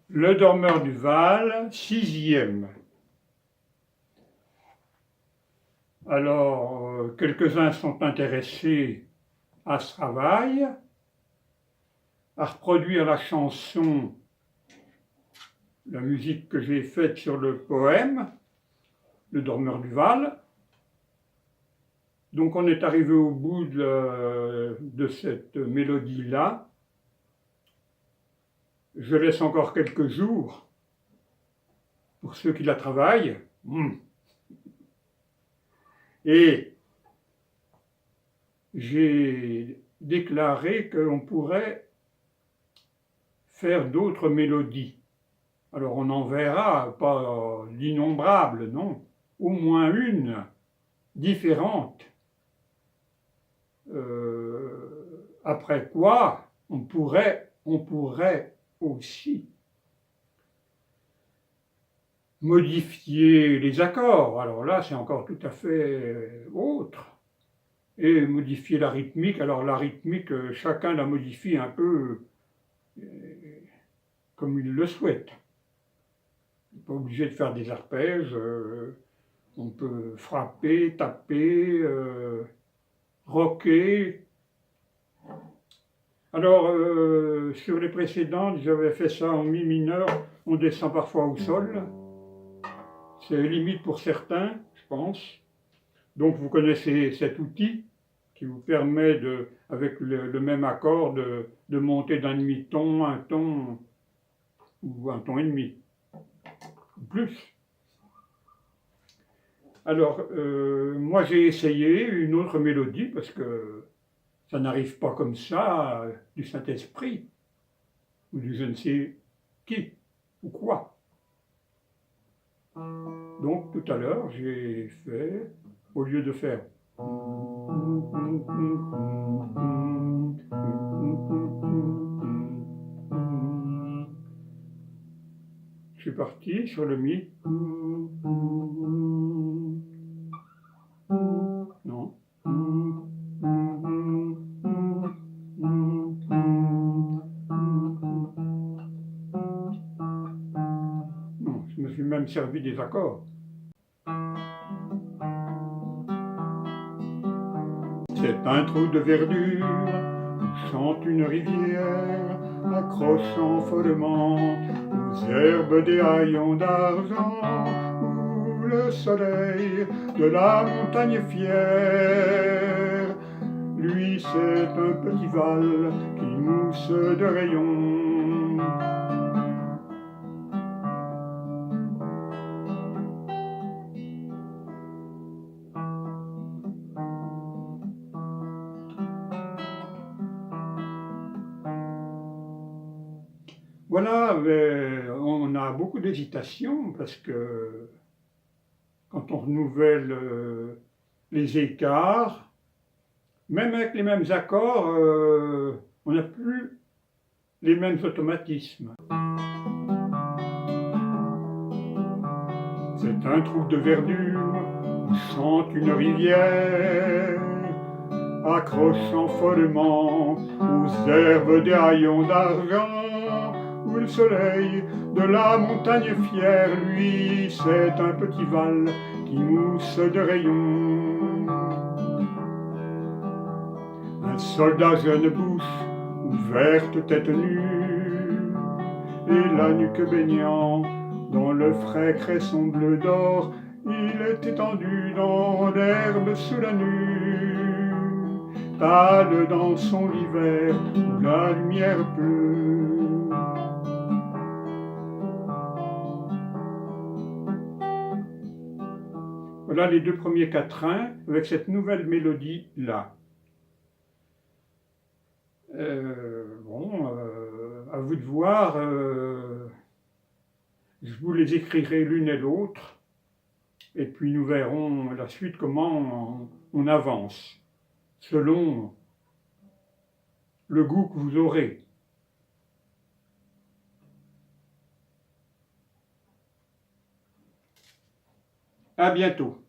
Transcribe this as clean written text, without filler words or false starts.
Le dormeur du Val, 6e. Alors, quelques-uns sont intéressés à ce travail, à reproduire la chanson, la musique que j'ai faite sur le poème, Le dormeur du Val. Donc on est arrivé au bout de cette mélodie-là. Je laisse encore quelques jours pour ceux qui la travaillent. Et j'ai déclaré qu'on pourrait faire d'autres mélodies. Alors on en verra, pas d'innombrables, non, au moins une différente. Après quoi, on pourrait aussi modifier les accords. Alors là, c'est encore tout à fait autre. Et modifier la rythmique. Alors la rythmique, chacun la modifie un peu comme il le souhaite. On n'est pas obligé de faire des arpèges. On peut frapper, taper, rocker. Alors, sur les précédentes, j'avais fait ça en mi mineur. On descend parfois au sol. C'est limite pour certains, je pense. Donc vous connaissez cet outil qui vous permet, avec le même accord, de monter d'un demi-ton, un ton ou un ton et demi, ou plus. Alors, moi j'ai essayé une autre mélodie parce que ça n'arrive pas comme ça du Saint-Esprit ou du je ne sais qui ou quoi. Donc tout à l'heure, j'ai fait, au lieu de faire je suis parti sur le mi. Non. Non, je me suis même servi des accords. C'est un trou de verdure où chante une rivière, accrochant follement aux herbes des haillons d'argent, où le soleil de la montagne fière, lui c'est un petit val qui mousse de rayons. Voilà, on a beaucoup d'hésitation parce que quand on renouvelle les écarts, même avec les mêmes accords, on n'a plus les mêmes automatismes. C'est un trou de verdure où chante une rivière, accrochant follement aux herbes des haillons d'argent, où le soleil de la montagne fière, lui, c'est un petit val qui mousse de rayons. Un soldat jeune bouche ouverte, tête nue, et la nuque baignant dans le frais cresson bleu d'or, il est étendu dans l'herbe sous la nue, pâle dans son hiver où la lumière pleut. Voilà les deux premiers quatrains avec cette nouvelle mélodie-là. À vous de voir. Je vous les écrirai l'une et l'autre, et puis nous verrons la suite, comment on avance, selon le goût que vous aurez. À bientôt.